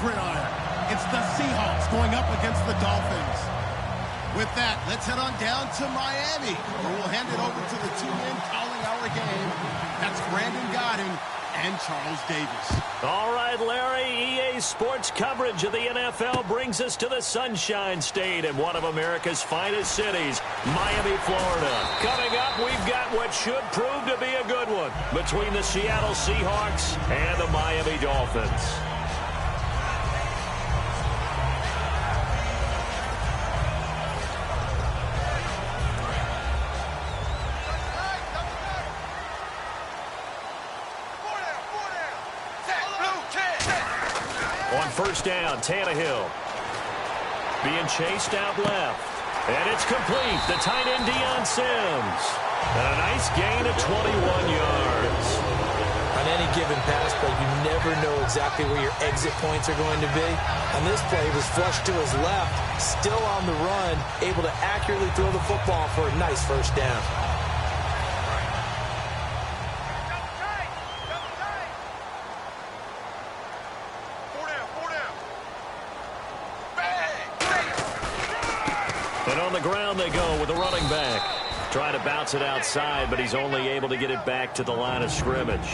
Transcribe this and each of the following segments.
gridiron. It's the Seahawks going up against the Dolphins. With that, let's head on down to Miami, where we'll hand it over to the two men calling our game. That's Brandon Godden and Charles Davis. All right, Larry, EA Sports coverage of the NFL brings us to the Sunshine State in one of America's finest cities, Miami, Florida. Coming up, we've got what should prove to be a good one between the Seattle Seahawks and the Miami Dolphins. First down, Tannehill. Being chased out left. And it's complete. The tight end, Deion Sims. And a nice gain of 21 yards. On any given pass play, you never know exactly where your exit points are going to be. On this play, he was flushed to his left, still on the run, able to accurately throw the football for a nice first down. Ground they go with the running back. Trying to bounce it outside, but he's only able to get it back to the line of scrimmage.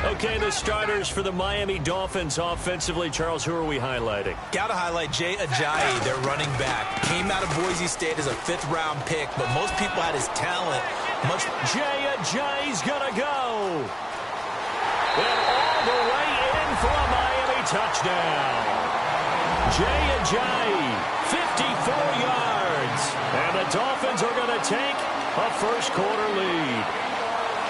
Okay, the starters for the Miami Dolphins offensively. Charles, who are we highlighting? Got to highlight Jay Ajayi, their running back. Came out of Boise State as a fifth-round pick, but most people had his talent. Jay Ajayi's going to go. And all the way in for a Miami touchdown. Jay Ajayi, 54 yards. And the Dolphins are going to take a first-quarter lead.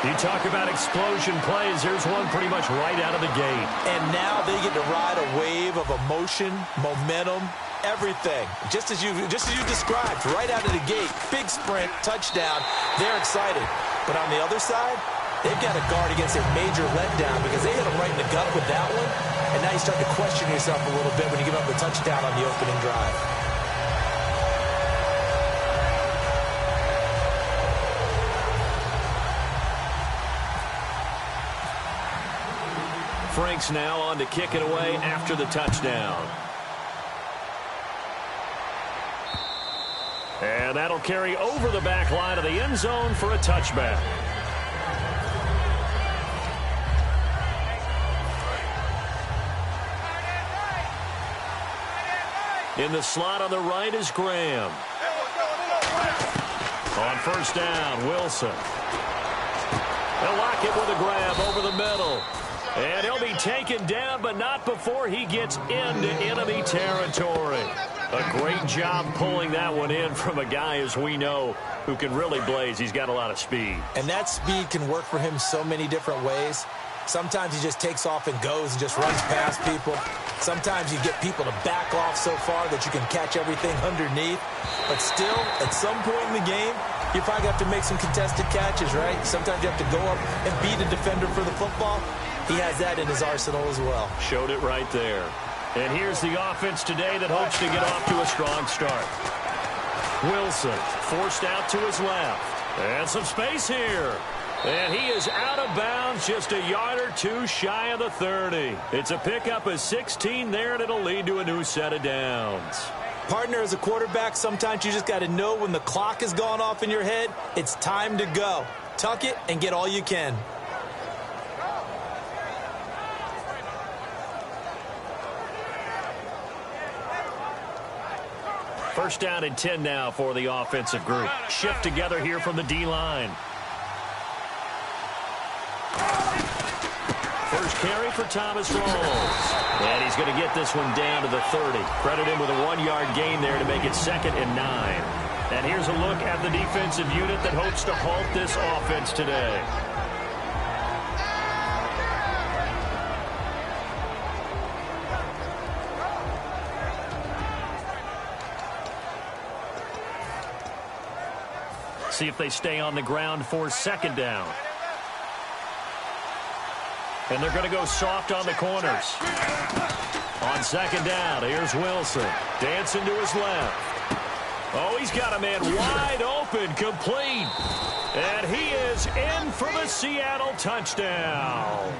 You talk about explosion plays. Here's one pretty much right out of the gate. And now they get to ride a wave of emotion, momentum, everything. Just as you described, right out of the gate, big sprint, touchdown. They're excited. But on the other side, they've got to guard against a major letdown because they hit them right in the gut with that one. And now you start to question yourself a little bit when you give up a touchdown on the opening drive. Franks now on to kick it away after the touchdown. And that'll carry over the back line of the end zone for a touchback. In the slot on the right is Graham. On first down, Wilson. They'll lock it with a grab over the middle. And he'll be taken down, but not before he gets into enemy territory. A great job pulling that one in from a guy, as we know, who can really blaze. He's got a lot of speed. And that speed can work for him so many different ways. Sometimes he just takes off and goes and just runs past people. Sometimes you get people to back off so far that you can catch everything underneath. But still, at some point in the game, you probably have to make some contested catches, right? Sometimes you have to go up and beat a defender for the football. He has that in his arsenal as well. Showed it right there. And here's the offense today that hopes to get off to a strong start. Wilson forced out to his left. And some space here. And he is out of bounds, just a yard or two shy of the 30. It's a pickup of 16 there, and it'll lead to a new set of downs. Partner, as a quarterback, sometimes you just got to know when the clock has gone off in your head, it's time to go. Tuck it and get all you can. First down and 10 now for the offensive group. Shift together here from the D-line. First carry for Thomas Rawls. And he's going to get this one down to the 30. Credit him with a 1-yard gain there to make it 2nd and 9. And here's a look at the defensive unit that hopes to halt this offense today. See if they stay on the ground for 2nd down. And they're going to go soft on the corners. On 2nd down, here's Wilson. Dancing to his left. Oh, he's got a man wide open, complete. And he is in for the Seattle touchdown.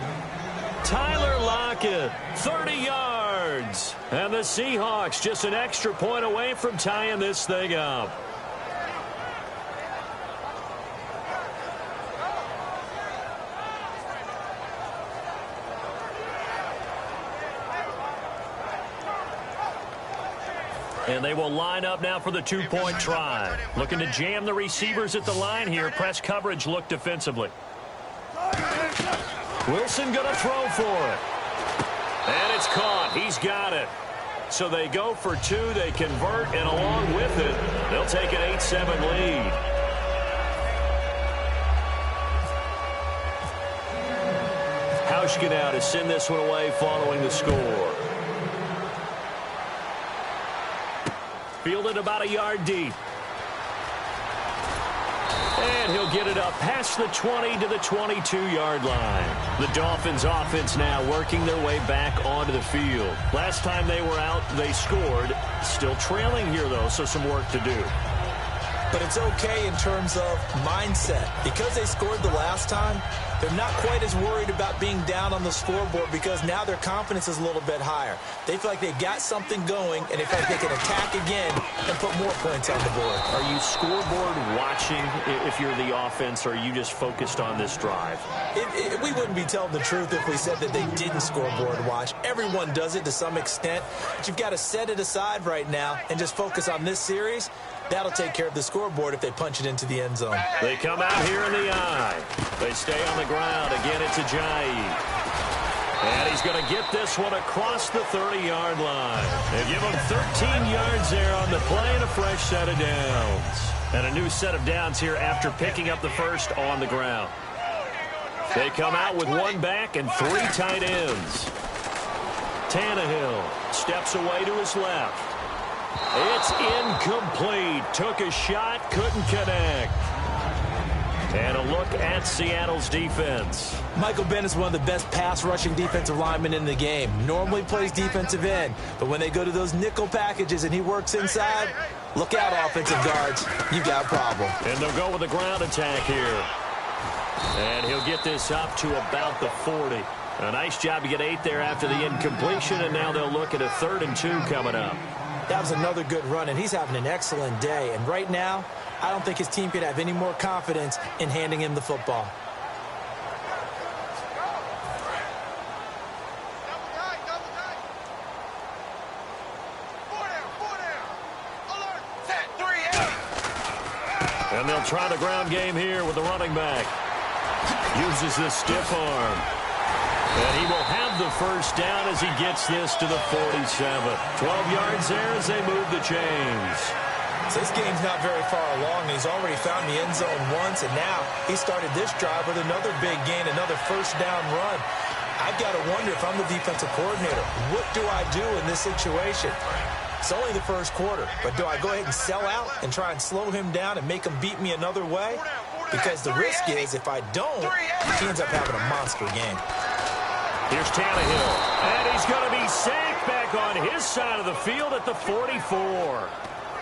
Tyler Lockett, 30 yards. And the Seahawks just an extra point away from tying this thing up. And they will line up now for the two-point try. Looking to jam the receivers at the line here. Press coverage look defensively. Wilson going to throw for it. And it's caught. He's got it. So they go for two. They convert, and along with it, they'll take an 8-7 lead. Hauschka now to send this one away following the score. Fielded about a yard deep. And he'll get it up past the 20 to the 22-yard line. The Dolphins offense now working their way back onto the field. Last time they were out, they scored. Still trailing here, though, so some work to do. But it's okay in terms of mindset. Because they scored the last time, they're not quite as worried about being down on the scoreboard because now their confidence is a little bit higher. They feel like they've got something going, and they feel like they can attack again and put more points on the board. Are you scoreboard watching if you're the offense, or are you just focused on this drive? We wouldn't be telling the truth if we said that they didn't scoreboard watch. Everyone does it to some extent, but you've got to set it aside right now and just focus on this series. That'll take care of the scoreboard if they punch it into the end zone. They come out here in the eye. They stay on the ground. Again, it's Ajayi. And he's going to get this one across the 30-yard line. They give him 13 yards there on the play and a fresh set of downs. And a new set of downs here after picking up the first on the ground. They come out with one back and three tight ends. Tannehill steps away to his left. It's incomplete. Took a shot, couldn't connect. And a look at Seattle's defense. Michael Bennett's one of the best pass-rushing defensive linemen in the game. Normally plays defensive end, but when they go to those nickel packages and he works inside, look out, offensive guards. You got a problem. And they'll go with the ground attack here. And he'll get this up to about the 40. A nice job to get 8 there after the incompletion, and now they'll look at a 3rd and 2 coming up. That was another good run, and he's having an excellent day. And right now, I don't think his team could have any more confidence in handing him the football. And they'll try the ground game here with the running back. Uses the stiff arm. And he will have the first down as he gets this to the 47. 12 yards there as they move the chains. So this game's not very far along. He's already found the end zone once, and now he started this drive with another big gain, another first down run. I've got to wonder if I'm the defensive coordinator, what do I do in this situation? It's only the first quarter, but do I go ahead and sell out and try and slow him down and make him beat me another way? Because the risk is if I don't, he ends up having a monster game. Here's Tannehill, and he's going to be sacked back on his side of the field at the 44.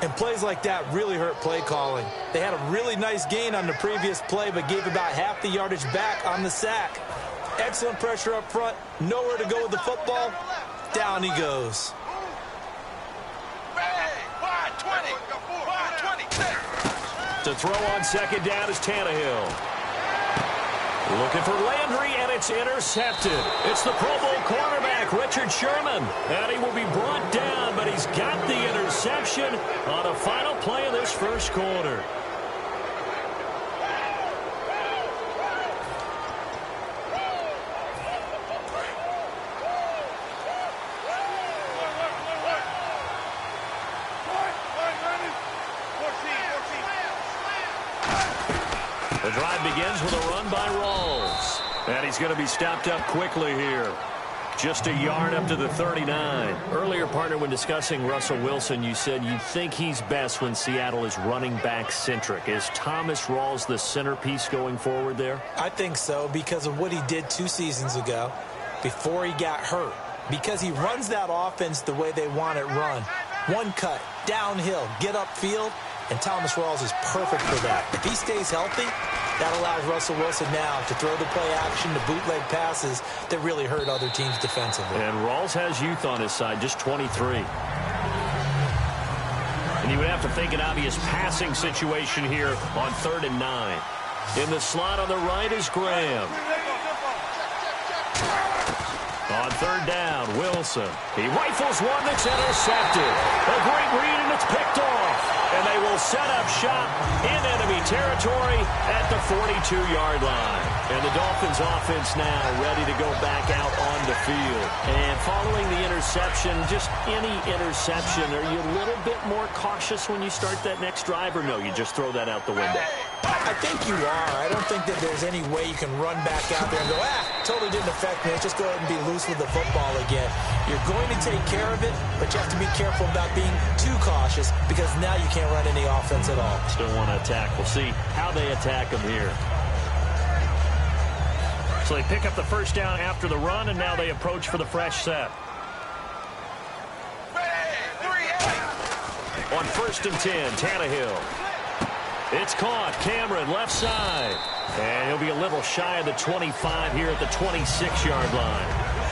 And plays like that really hurt play calling. They had a really nice gain on the previous play, but gave about half the yardage back on the sack. Excellent pressure up front, nowhere to go with the football. Down he goes. To throw on second down is Tannehill. Looking for Landry, and it's intercepted. It's the Pro Bowl cornerback, Richard Sherman. And he will be brought down, but he's got the interception on a final play of this first quarter. The drive begins with a run by Rawls. And he's going to be stopped up quickly here. Just a yard up to the 39. Earlier, partner, when discussing Russell Wilson, you said you think he's best when Seattle is running back centric. Is Thomas Rawls the centerpiece going forward there? I think so, because of what he did 2 seasons ago before he got hurt. Because he runs that offense the way they want it run. One cut, downhill, get upfield, and Thomas Rawls is perfect for that. If he stays healthy, That allows Russell Wilson now to throw the play action, the bootleg passes that really hurt other teams defensively. And Rawls has youth on his side, just 23. And you would have to think an obvious passing situation here on 3rd and 9. In the slot on the right is Graham. On 3rd down, Wilson. He rifles one that's intercepted. A great read, and it's picked off. And they will set up shop in enemy territory at the 42-yard line. And the Dolphins offense now ready to go back out on the field. And following the interception, just any interception, are you a little bit more cautious when you start that next drive, or no, you just throw that out the window? I think you are. I don't think that there's any way you can run back out there and go, totally didn't affect me. Let's just go ahead and be loose with the football again. You're going to take care of it, but you have to be careful about being too cautious because now you can't run any offense at all. Still want to attack. We'll see how they attack them here. So they pick up the first down after the run, and now they approach for the fresh set. On 1st and 10, Tannehill. It's caught. Cameron, left side. And he'll be a little shy of the 25 here at the 26-yard line.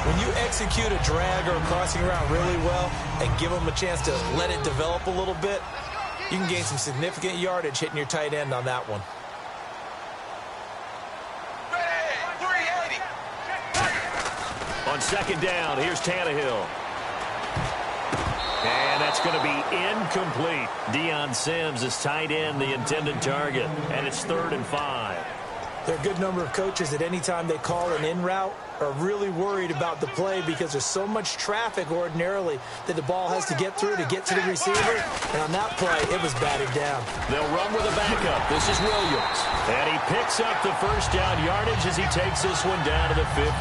When you execute a drag or a crossing route really well and give them a chance to let it develop a little bit, you can gain some significant yardage hitting your tight end on that one. On 2nd down, here's Tannehill. And that's going to be incomplete. Deion Sims is tight end, the intended target. And it's 3rd and 5. There are a good number of coaches that any time they call an in route are really worried about the play because there's so much traffic ordinarily that the ball has to get through to get to the receiver. And on that play, it was batted down. They'll run with a backup. This is Williams. And he picks up the first down yardage as he takes this one down to the 15.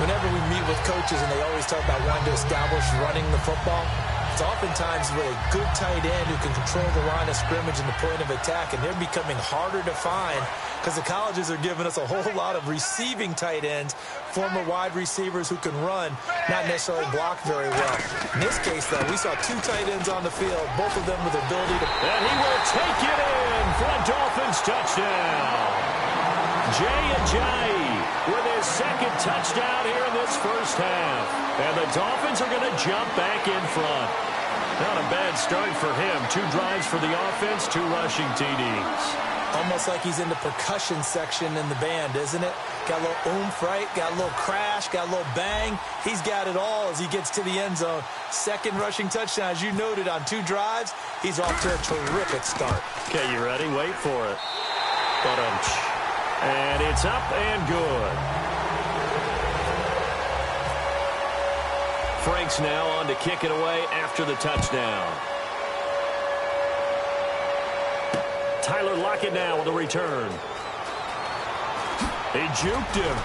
Whenever we meet with coaches and they always talk about wanting to establish running the football, it's oftentimes with a good tight end who can control the line of scrimmage and the point of attack, and they're becoming harder to find because the colleges are giving us a whole lot of receiving tight ends, former wide receivers who can run, not necessarily block very well. In this case, though, we saw 2 tight ends on the field, both of them with the ability to... And he will take it in for a Dolphins touchdown. Jay with his 2nd touchdown here in this first half. And the Dolphins are going to jump back in front. Not a bad start for him. 2 drives for the offense, 2 rushing TDs. Almost like he's in the percussion section in the band, isn't it? Got a little oomph, right? Got a little crash, got a little bang. He's got it all as he gets to the end zone. 2nd rushing touchdown, as you noted, on 2 drives. He's off to a terrific start. Okay, you ready? Wait for it. And it's up and good. Franks now on to kick it away after the touchdown. Tyler Lockett now with a return. He juked him.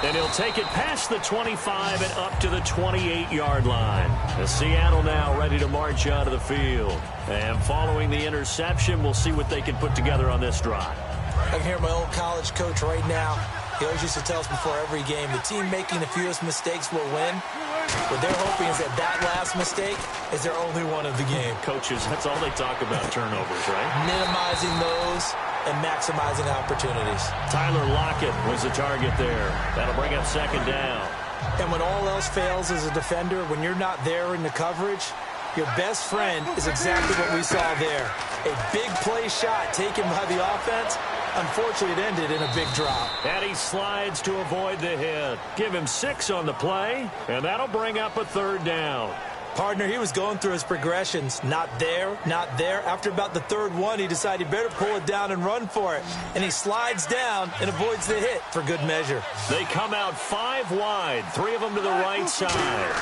And he'll take it past the 25 and up to the 28-yard line. The Seattle now ready to march out of the field. And following the interception, we'll see what they can put together on this drive. I can hear my old college coach right now. He always used to tell us before every game, the team making the fewest mistakes will win. What they're hoping is that last mistake is their only one of the game. Coaches, that's all they talk about, turnovers, right? Minimizing those and maximizing opportunities. Tyler Lockett was the target there. That'll bring up 2nd down. And when all else fails as a defender, when you're not there in the coverage, your best friend is exactly what we saw there. A big play shot taken by the offense. Unfortunately, it ended in a big drop. And he slides to avoid the hit. Give him 6 on the play, and that'll bring up a 3rd down. Partner, he was going through his progressions. Not there, not there. After about the 3rd one, he decided he better pull it down and run for it. And he slides down and avoids the hit for good measure. They come out 5 wide, 3 of them to the right side.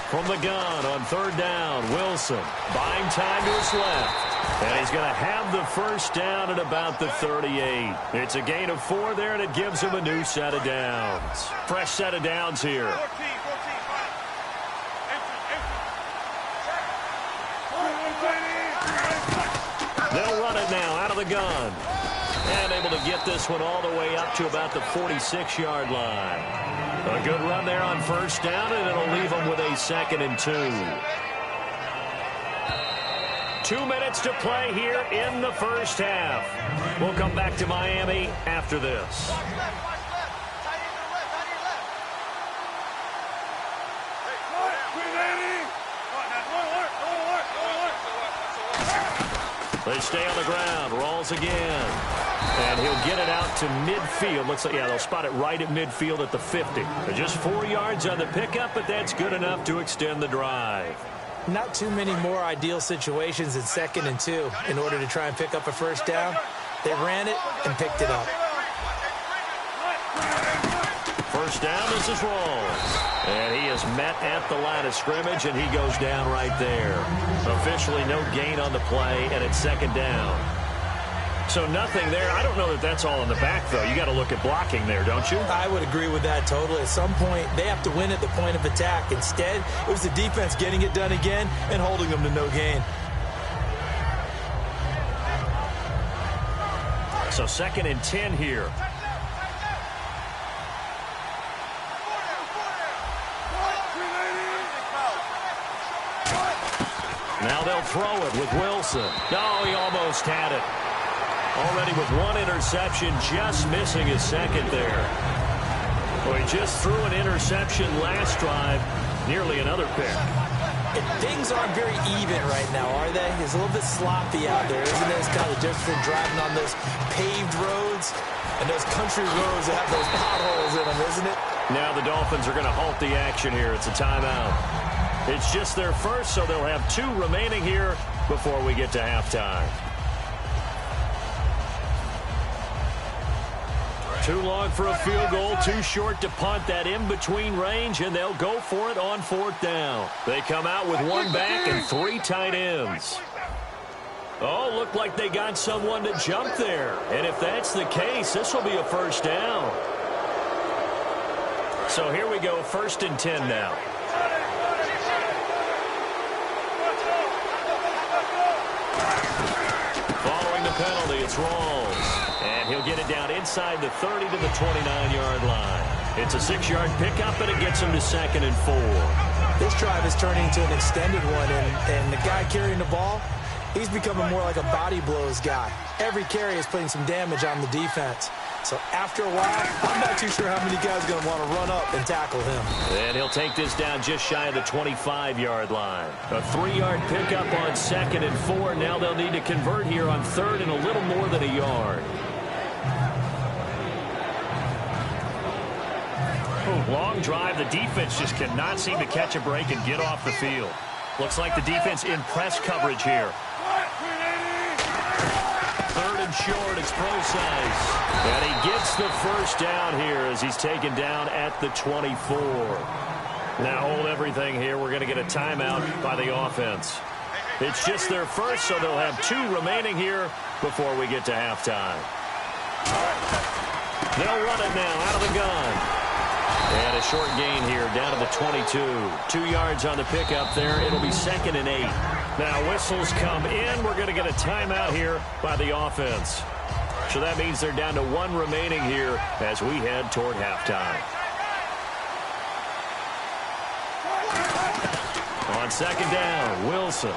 From the gun on 3rd down, Wilson buying time to his left. And he's going to have the first down at about the 38. It's a gain of 4 there, and it gives him a new set of downs. Fresh set of downs here. They'll run it now out of the gun. And able to get this one all the way up to about the 46-yard line. A good run there on 1st down, and it'll leave them with a 2nd and 2. 2 minutes to play here in the first half. We'll come back to Miami after this. They stay on the ground. Rolls again. And he'll get it out to midfield. Looks like, yeah, they'll spot it right at midfield at the 50. They're just 4 yards on the pickup, but that's good enough to extend the drive. Not too many more ideal situations in 2nd and 2 in order to try and pick up a first down. They ran it and picked it up. First down, this is Rawls. And he is met at the line of scrimmage, and he goes down right there. Officially no gain on the play, and it's 2nd down. So nothing there. I don't know that that's all in the back, though. You got to look at blocking there, don't you? I would agree with that totally. At some point, they have to win at the point of attack. Instead, it was the defense getting it done again and holding them to no gain. So 2nd and 10 here. Now they'll throw it with Wilson. No, he almost had it. Already with 1 interception, just missing his 2nd there. Well, he just threw an interception last drive, nearly another pick. And things aren't very even right now, are they? It's a little bit sloppy out there, isn't it? It's kind of different from driving on those paved roads and those country roads that have those potholes in them, isn't it? Now the Dolphins are going to halt the action here. It's a timeout. It's just their first, so they'll have 2 remaining here before we get to halftime. Too long for a field goal, too short to punt that in-between range, and they'll go for it on 4th down. They come out with 1 back and 3 tight ends. Oh, looked like they got someone to jump there. And if that's the case, this will be a first down. So here we go, 1st and 10 now. Following the penalty, it's Rawls. And he'll get it down inside the 30 to the 29-yard line. It's a 6-yard pickup, and it gets him to 2nd and 4. This drive is turning into an extended one, and the guy carrying the ball, he's becoming more like a body blows guy. Every carry is putting some damage on the defense. So after a while, I'm not too sure how many guys are going to want to run up and tackle him. And he'll take this down just shy of the 25-yard line. A 3-yard pickup on 2nd and 4. Now they'll need to convert here on 3rd and a little more than a yard. Long drive. The defense just cannot seem to catch a break and get off the field. Looks like the defense in press coverage here. 3rd and short. It's Procise. And he gets the first down here as he's taken down at the 24. Now hold everything here. We're going to get a timeout by the offense. It's just their first, so they'll have 2 remaining here before we get to halftime. They'll run it now out of the gun. And a short gain here down to the 22. 2 yards on the pickup there. It'll be 2nd and 8. Now whistles come in. We're going to get a timeout here by the offense. So that means they're down to 1 remaining here as we head toward halftime. On 2nd down, Wilson.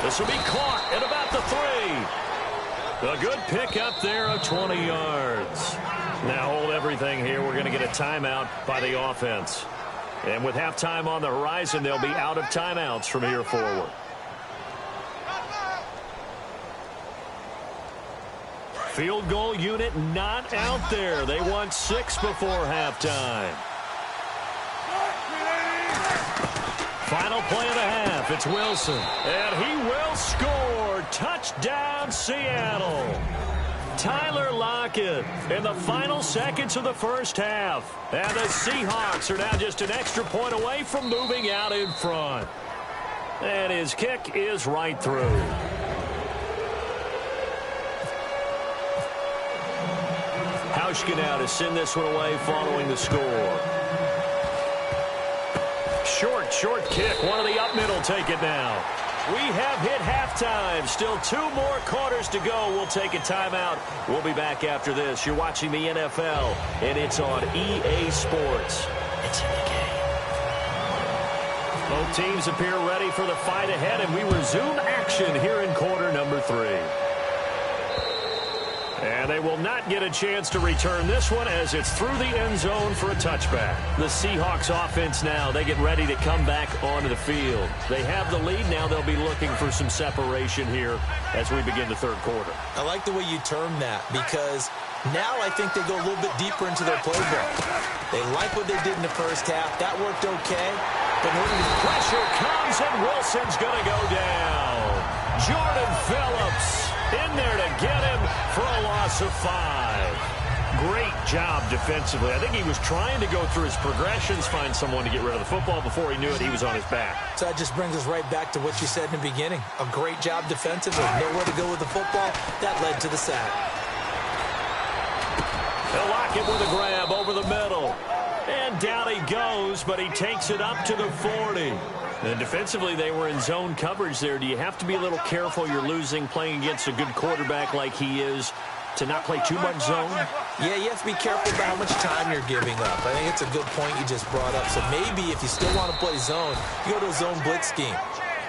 This will be caught at about the 3. A good pickup there of 20 yards. Now hold everything here. We're going to get a timeout by the offense. And with halftime on the horizon, they'll be out of timeouts from here forward. Field goal unit not out there. They want 6 before halftime. Final play of the half. It's Wilson. And he will score. Touchdown, Seattle. Tyler Lockett in the final seconds of the first half. And the Seahawks are now just an extra point away from moving out in front. And his kick is right through. Hauschka now to send this one away following the score. Short kick. One of the up middle take it now. We have hit halftime. Still 2 more quarters to go. We'll take a timeout. We'll be back after this. You're watching the NFL, and it's on EA Sports. It's in the game. Both teams appear ready for the fight ahead, and we resume action here in quarter number 3. And they will not get a chance to return this one as it's through the end zone for a touchback. The Seahawks offense now, they get ready to come back onto the field. They have the lead. Now they'll be looking for some separation here as we begin the third quarter. I like the way you term that because now I think they go a little bit deeper into their playbook. They like what they did in the first half. That worked okay. But pressure comes, and Wilson's going to go down. Jordan Phillips in there to get him for a loss of 5. Great job defensively. I think he was trying to go through his progressions, find someone to get rid of the football. Before he knew it, he was on his back. So that just brings us right back to what you said in the beginning. A great job defensively. Nowhere to go with the football. That led to the sack. They'll lock it with a grab over the middle. And down he goes, but he takes it up to the 40. And defensively, they were in zone coverage there. Do you have to be a little careful? You're losing playing against a good quarterback like he is to not play too much zone? Yeah, you have to be careful about how much time you're giving up. I think it's a good point you just brought up. So maybe if you still want to play zone, you go to a zone blitz scheme.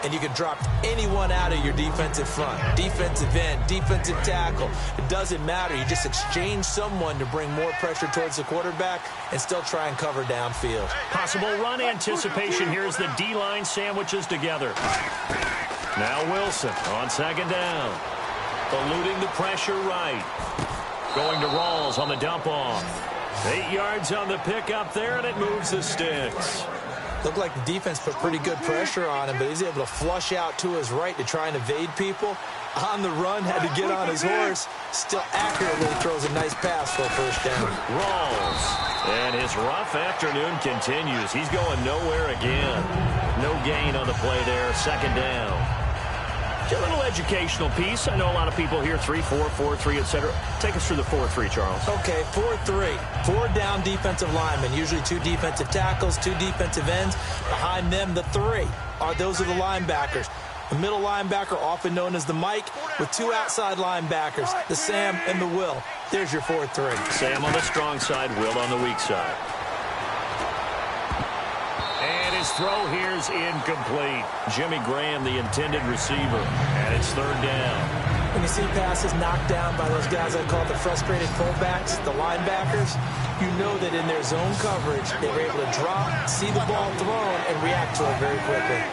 And you can drop anyone out of your defensive front. Defensive end, defensive tackle. It doesn't matter. You just exchange someone to bring more pressure towards the quarterback and still try and cover downfield. Possible run anticipation. Here's the D-line sandwiches together. Now Wilson on second down. Eluding the pressure right. Going to Rawls on the dump off. 8 yards on the pickup there, and it moves the sticks. Looked like the defense put pretty good pressure on him, but he's able to flush out to his right to try and evade people. On the run, had to get on his horse. Still accurately throws a nice pass for a first down. Rawls. And his rough afternoon continues. He's going nowhere again. No gain on the play there. Second down. A little educational piece. I know a lot of people here, 3-4, 4-3, etc. Take us through the 4-3, Charles. Okay, 4-3. 4 down defensive linemen, usually 2 defensive tackles, 2 defensive ends. Behind them, the 3. Those are the linebackers. The middle linebacker, often known as the Mike, with 2 outside linebackers, the Sam and the Will. There's your 4-3. Sam on the strong side, Will on the weak side. His throw here's incomplete. Jimmy Graham, the intended receiver, and it's third down. When you see passes knocked down by those guys I call the frustrated fullbacks, the linebackers, you know that in their zone coverage, they were able to drop, see the ball thrown, and react to it very quickly.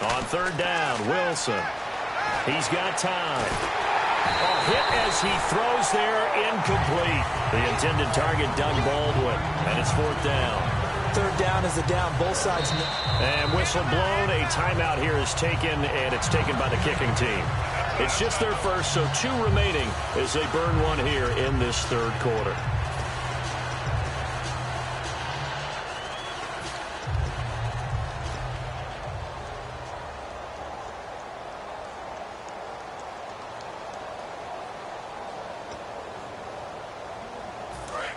On third down, Wilson. He's got time. A hit as he throws there, incomplete. The intended target, Doug Baldwin, and it's fourth down. Third down is the down, both sides. And whistle blown, a timeout here is taken, and it's taken by the kicking team. It's just their first, so 2 remaining as they burn one here in this third quarter.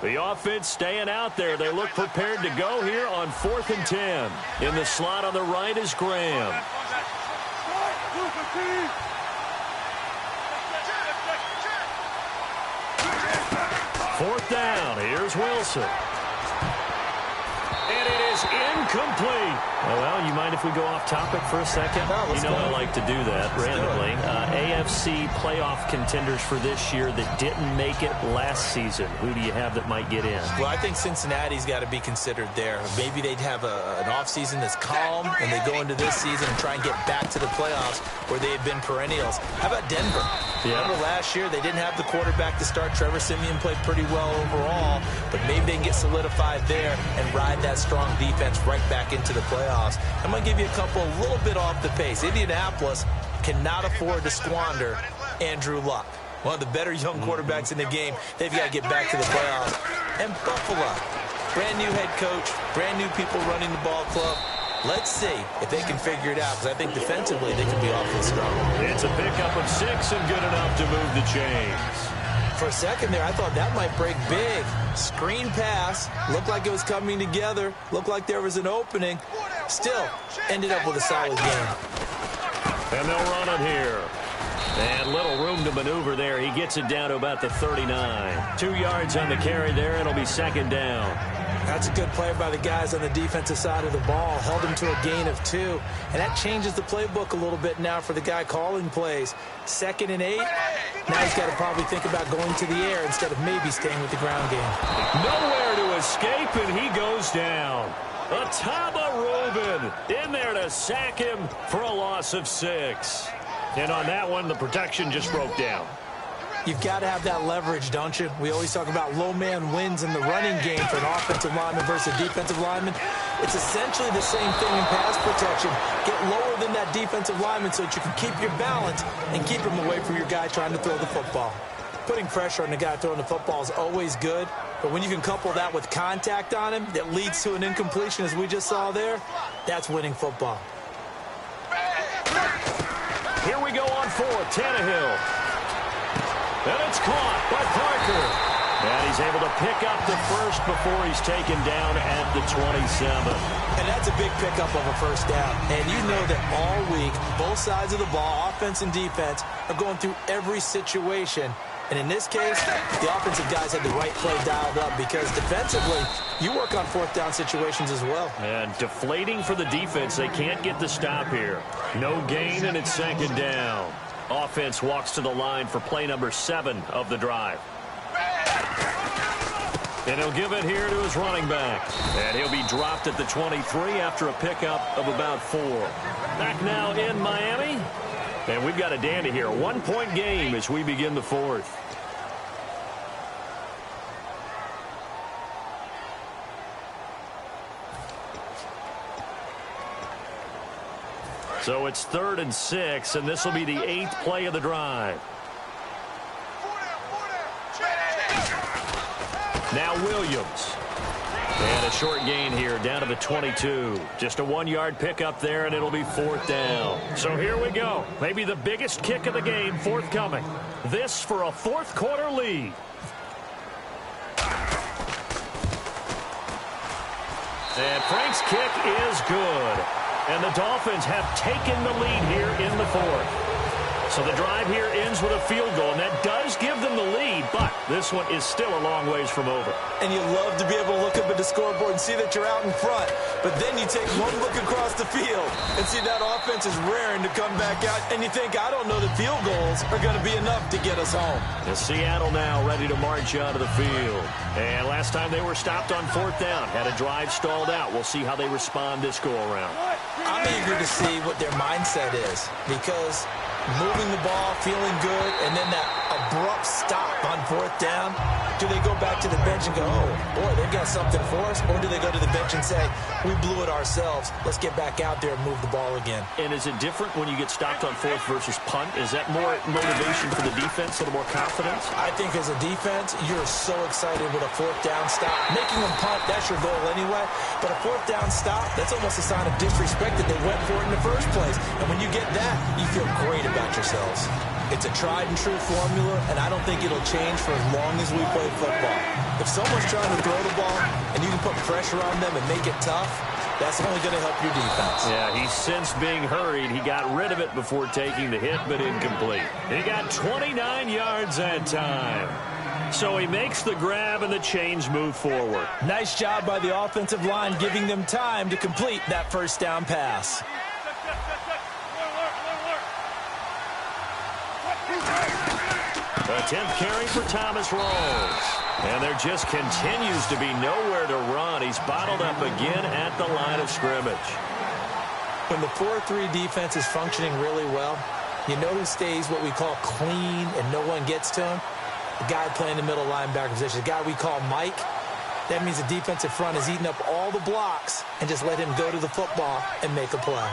The offense staying out there. They look prepared to go here on 4th and 10. In the slot on the right is Graham. Fourth down. Here's Wilson. And it is incomplete. Oh, well, you mind if we go off topic for a second? No, you know I like to do that randomly. AFC playoff contenders for this year that didn't make it last season. Who do you have that might get in? Well, I think Cincinnati's got to be considered there. Maybe they'd have an offseason that's calm, and they go into this season and try and get back to the playoffs where they had been perennials. How about Denver? Yeah. Remember last year, they didn't have the quarterback to start. Trevor Siemian played pretty well overall, but maybe they can get solidified there and ride that strong defense right back into the playoffs. I'm going to give you a little bit off the pace. Indianapolis cannot afford to squander Andrew Luck, one of the better young quarterbacks in the game. They've got to get back to the playoffs. And Buffalo, brand new head coach, brand new people running the ball club. Let's see if they can figure it out, because I think defensively they can be awfully strong. It's a pickup of 6 and good enough to move the chains. For a second there, I thought that might break big. Screen pass, looked like it was coming together, looked like there was an opening. Still, ended up with a solid game. And they'll run it here. And little room to maneuver there. He gets it down to about the 39. 2 yards on the carry there. It'll be second down. That's a good play by the guys on the defensive side of the ball. Held him to a gain of 2. And that changes the playbook a little bit now for the guy calling plays. 2nd and 8. Now he's got to probably think about going to the air instead of maybe staying with the ground game. Nowhere to escape, and he goes down. Ataba Rubin in there to sack him for a loss of 6. And on that one, the protection just broke down. You've got to have that leverage, don't you? We always talk about low man wins in the running game for an offensive lineman versus a defensive lineman. It's essentially the same thing in pass protection. Get lower than that defensive lineman so that you can keep your balance and keep him away from your guy trying to throw the football. Putting pressure on the guy throwing the football is always good, but when you can couple that with contact on him that leads to an incompletion, as we just saw there, that's winning football. Here we go on 4th, Tannehill. And it's caught by Parker. And he's able to pick up the first before he's taken down at the 27. And that's a big pickup of a first down. And you know that all week, both sides of the ball, offense and defense, are going through every situation. And in this case, the offensive guys had the right play dialed up because defensively, you work on 4th down situations as well. And deflating for the defense. They can't get the stop here. No gain, and it's 2nd down. Offense walks to the line for play number 7 of the drive. And he'll give it here to his running back. And he'll be dropped at the 23 after a pickup of about 4. Back now in Miami. And we've got a dandy here. A 1-point game as we begin the 4th. So it's 3rd and 6, and this will be the 8th play of the drive. Now Williams. And a short gain here down to the 22. Just a 1-yard pickup there, and it'll be 4th down. So here we go. Maybe the biggest kick of the game forthcoming. This for a 4th quarter lead. And Frank's kick is good. And the Dolphins have taken the lead here in the 4th. So the drive here ends with a field goal, and that does give them the lead, but this one is still a long ways from over. And you love to be able to look up at the scoreboard and see that you're out in front, but then you take one look across the field and see that offense is raring to come back out, and you think, I don't know that field goals are going to be enough to get us home. And Seattle now ready to march onto the field. And last time they were stopped on 4th down, had a drive stalled out. We'll see how they respond this go-around. I'm eager to see what their mindset is, because moving the ball, feeling good, and then that abrupt stop on 4th down, do they go back to the bench and go, oh, boy, they've got something for us? Or do they go to the bench and say, we blew it ourselves, let's get back out there and move the ball again? And is it different when you get stopped on 4th versus punt? Is that more motivation for the defense, a little more confidence? I think as a defense, you're so excited with a 4th down stop. Making them punt, that's your goal anyway. But a 4th down stop, that's almost a sign of disrespect that they went for it in the first place. And when you get that, you feel great about yourselves. It's a tried and true formula, and I don't think it'll change for as long as we play football. If someone's trying to throw the ball and you can put pressure on them and make it tough, that's only going to help your defense. Yeah, he's since being hurried. He got rid of it before taking the hit, but incomplete. He got 29 yards that time. So he makes the grab, and the chains move forward. Nice job by the offensive line giving them time to complete that first down pass. A 10th carry for Thomas Rawls. And there just continues to be nowhere to run. He's bottled up again at the line of scrimmage. When the 4-3 defense is functioning really well, you know who stays what we call clean and no one gets to him? The guy playing the middle linebacker position, the guy we call Mike. That means the defensive front is eating up all the blocks and just let him go to the football and make a play.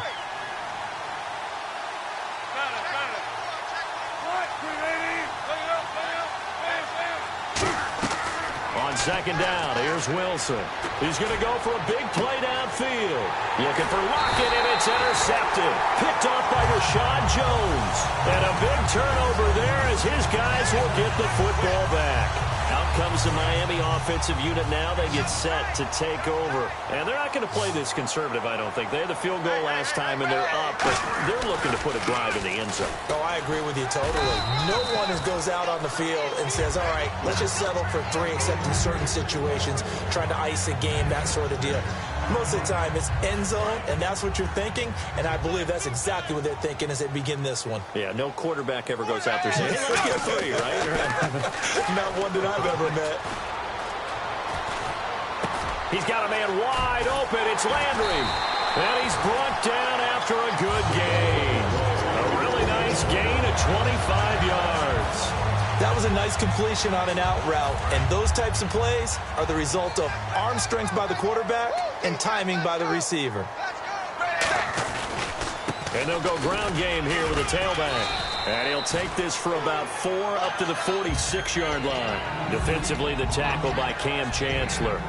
On 2nd down, here's Wilson. He's going to go for a big play downfield. Looking for Lockett, and it's intercepted. Picked off by Rashad Jones. And a big turnover there as his guys will get the football back. Out comes the Miami offensive unit now. They get set to take over. And they're not going to play this conservative, I don't think. They had the field goal last time, and they're up, but they're looking to put a drive in the end zone. Oh, I agree with you totally. No one goes out on the field and says, all right, let's just settle for 3, except in certain situations, trying to ice a game, that sort of deal. Most of the time, it's end zone, and that's what you're thinking, and I believe that's exactly what they're thinking as they begin this one. Yeah, no quarterback ever goes out there saying, hey, let's get 3, right? Not one that I've ever met. He's got a man wide open. It's Landry. And he's brought down after a good gain. A really nice gain of 25 yards. That was a nice completion on an out route, and those types of plays are the result of arm strength by the quarterback and timing by the receiver. And they'll go ground game here with a tailback. And he'll take this for about 4 up to the 46-yard line. Defensively, the tackle by Cam Chancellor.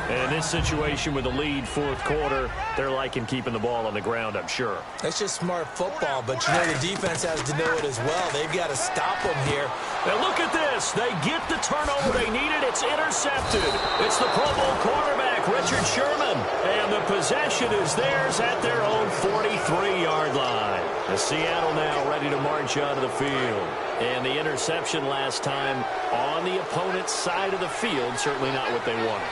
And in this situation with a lead fourth quarter, they're liking keeping the ball on the ground, I'm sure. That's just smart football, but you know the defense has to know it as well. They've got to stop them here. Now look at this. They get the turnover they needed. It's intercepted. It's the Pro Bowl quarterback, Richard Sherman. And the possession is theirs at their own 43-yard line. The Seattle now ready to march out of the field. And the interception last time on the opponent's side of the field, certainly not what they wanted.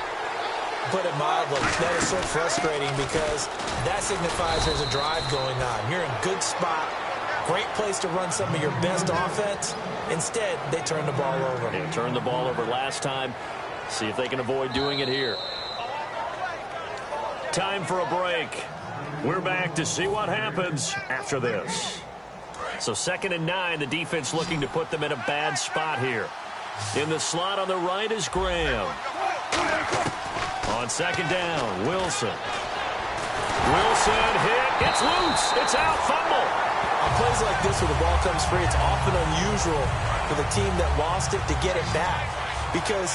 Put it mildly, that is so frustrating because that signifies there's a drive going on. You're in good spot, great place to run some of your best offense. Instead, they turn the ball over. They turned the ball over last time. See if they can avoid doing it here. Time for a break. We're back to see what happens after this. So 2nd and 9, the defense looking to put them in a bad spot here. In the slot on the right is Graham. On 2nd down, Wilson. Wilson hit. It's loose. It's out. Fumble. On plays like this where the ball comes free, it's often unusual for the team that lost it to get it back. Because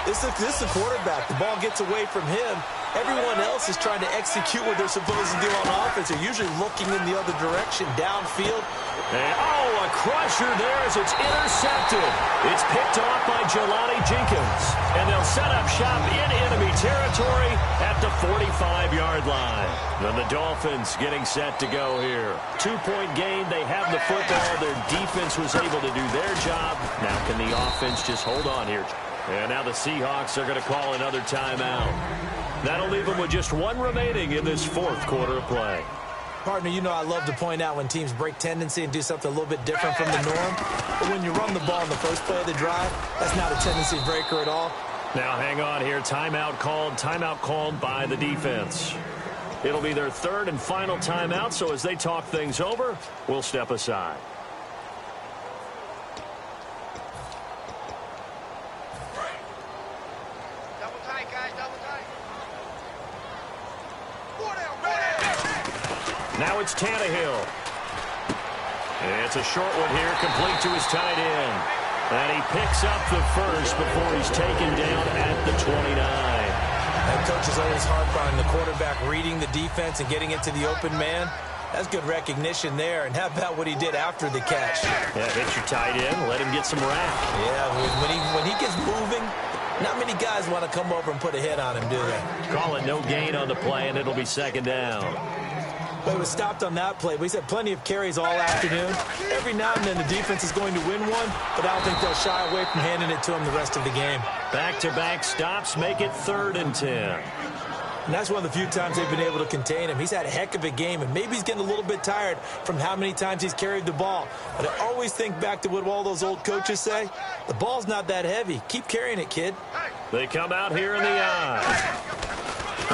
this is the quarterback. The ball gets away from him. Everyone else is trying to execute what they're supposed to do on offense. They're usually looking in the other direction, downfield. And, a crusher there as it's intercepted. It's picked off by Jelani Jenkins. And they'll set up shop in enemy territory at the 45-yard line. Then the Dolphins getting set to go here. 2-point game. They have the football. Their defense was able to do their job. Now can the offense just hold on here? And now the Seahawks are going to call another timeout. That'll leave them with just 1 remaining in this fourth quarter of play. Partner, you know I love to point out when teams break tendency and do something a little bit different from the norm. But when you run the ball in the first play of the drive, that's not a tendency breaker at all. Now hang on here. Timeout called by the defense. It'll be their 3rd and final timeout, so as they talk things over, we'll step aside. Now it's Tannehill. And it's a short one here, complete to his tight end. And he picks up the first before he's taken down at the 29. That coach is always harp on the quarterback reading the defense and getting into the open man. That's good recognition there. And how about what he did after the catch? Yeah, hit your tight end, let him get some rack. Yeah, when he gets moving, not many guys want to come over and put a hit on him, do they? Call it no gain on the play, and it'll be 2nd down. But it was stopped on that play. He's had plenty of carries all afternoon. Every now and then the defense is going to win one, but I don't think they'll shy away from handing it to him the rest of the game. Back-to-back stops make it 3rd and 10. And that's one of the few times they've been able to contain him. He's had a heck of a game, and maybe he's getting a little bit tired from how many times he's carried the ball. But I always think back to what all those old coaches say. The ball's not that heavy. Keep carrying it, kid. They come out here in the eye.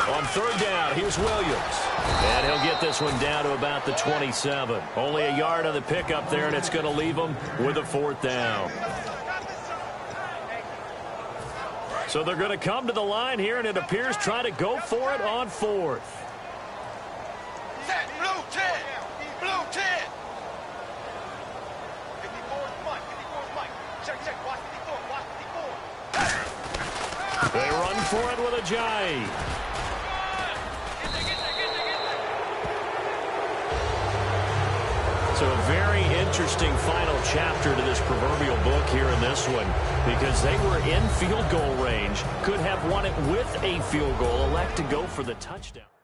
On 3rd down, here's Williams. And he'll get this one down to about the 27. Only a yard on the pickup there, and it's going to leave him with a 4th down. So they're going to come to the line here, and it appears try to go for it on 4th. Set, blue 10. Blue 10. They run for it with a Jay. So a very interesting final chapter to this proverbial book here in this one, because they were in field goal range, could have won it with a field goal, elect to go for the touchdown.